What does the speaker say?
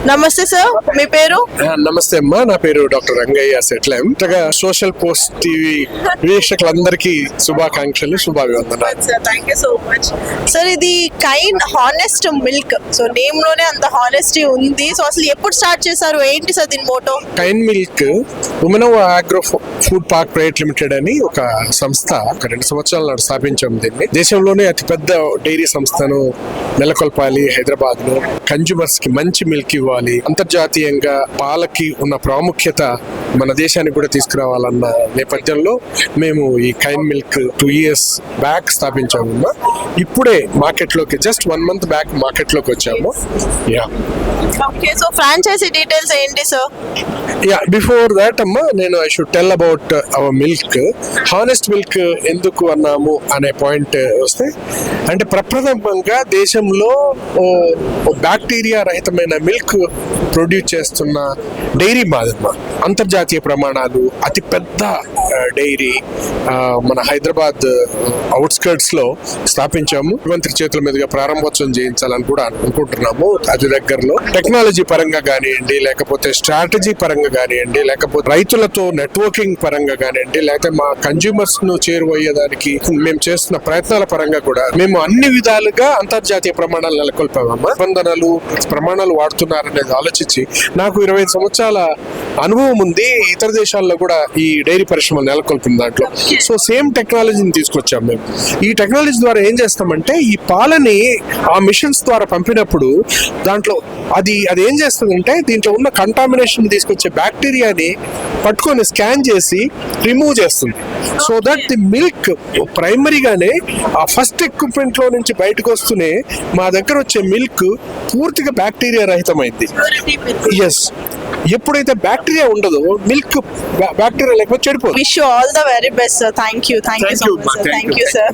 నమస్తే సార్, మీ పేరు? నమస్తే అమ్మా, నా పేరు doctor Rangaiah Setlam. Social post TV వీక్షకులందరికీ శుభాకాంక్షలు, శుభాభివందనాలు. Thank you so much sir. ఇది కైన్ హానెస్ట్ మిల్క్, సో నేమ్ లోనే అంత హానెస్టీ ఉంది. సో అసలు ఎప్పుడు స్టార్ట్ చేశారు, ఏంటి సార్ దీని మోటో? కైన్ మిల్క్ ఉమెనవ్ agro food park private limited అని ఒక సంస్థ ఒక 2 సంవత్సరాల నాడు స్థాపించాం. దీన్ని దేశంలోనే అతిపెద్ద డైరీ సంస్థను నెలకొల్పాలి. హైదరాబాద్ లో కన్జ్యూమర్స్ కి మంచి మిల్క్ ఇవ్వాలి, అంతర్జాతీయంగా పాలకి ఉన్న ప్రాముఖ్యత మన దేశానికి కూడా తీసుకురావాలన్న నేపథ్యంలో మేము ఈ కైన్ మిల్క్ 2 years బ్యాక్ స్థాపించాము. ఇప్పుడే మార్కెట్ లోకి జస్ట్ 1 month బ్యాక్ మార్కెట్ లోకి వచ్చాము. ఓకే, సో ఫ్రాంచైజీ డీటెయిల్స్ ఏంటి సార్? బిఫోర్ దాట్ అమ్మా, నేను I should tell about our milk. Honest milk ఎందుకు అన్నాము అనే పాయింట్ వస్తే, అంటే ప్రప్రథమంగా దేశంలో బ్యాక్టీరియా రహితమైన మిల్క్ ప్రొడ్యూస్ చేస్తున్న డైరీ మాదమ్మా. అంతర్జాతీయ ప్రమాణాలు, అతి పెద్ద డైరీ మన హైదరాబాద్ అవుట్స్కర్ట్స్ లో స్థాపించాము. ముఖ్యమంత్రి చేతుల మీదుగా ప్రారంభోత్సవం చేయించాలని కూడా అనుకుంటున్నాము. అది దగ్గరలో టెక్నాలజీ పరంగా కానివ్వండి, లేకపోతే స్ట్రాటజీ పరంగా కానివ్వండి, లేకపోతే రైతులతో నెట్వర్కింగ్ పరంగా కానివ్వండి, లేకపోతే మా కన్జ్యూమర్స్ ను చేరువయ్యేదానికి మేము చేస్తున్న ప్రయత్నాల పరంగా కూడా మేము అన్ని విధాలుగా అంతర్జాతీయ ప్రమాణాలు నెలకొల్పామమ్మా. నిబంధనలు, ప్రమాణాలు వాడుతున్నారనేది ఆలోచించి, నాకు 25 సంవత్సరాల అనుభవం ఉంది ఇతర దేశాల్లో కూడా ఈ డైరీ పరిశ్రమ నెలకొల్పిన దాంట్లో. సో సేమ్ టెక్నాలజీని తీసుకొచ్చాం మేము. ఈ టెక్నాలజీ ద్వారా ఏం చేస్తామంటే, ఈ పాలని ఆ మిషన్స్ ద్వారా పంపినప్పుడు దాంట్లో అది ఏం చేస్తుందంటే, దీంట్లో ఉన్న కంటామినేషన్ తీసుకొచ్చే బ్యాక్టీరియాని పట్టుకొని స్కాన్ చేసి రిమూవ్ చేస్తుంది. సో దట్ ది మిల్క్ ప్రైమరీగానే ఆ ఫస్ట్ ఎక్విప్మెంట్ లో నుంచి బయటకు వస్తూనే మా దగ్గర వచ్చే మిల్క్ పూర్తిగా బ్యాక్టీరియా రహితమైంది. ఎస్, ఎప్పుడైతే బ్యాక్టీరియా ఉండదో మిల్క్ బ్యాక్టీరియా లేకపోతే చెడిపోతుంది. Wish you all the very best sir. Thank you so much sir. Thank you sir.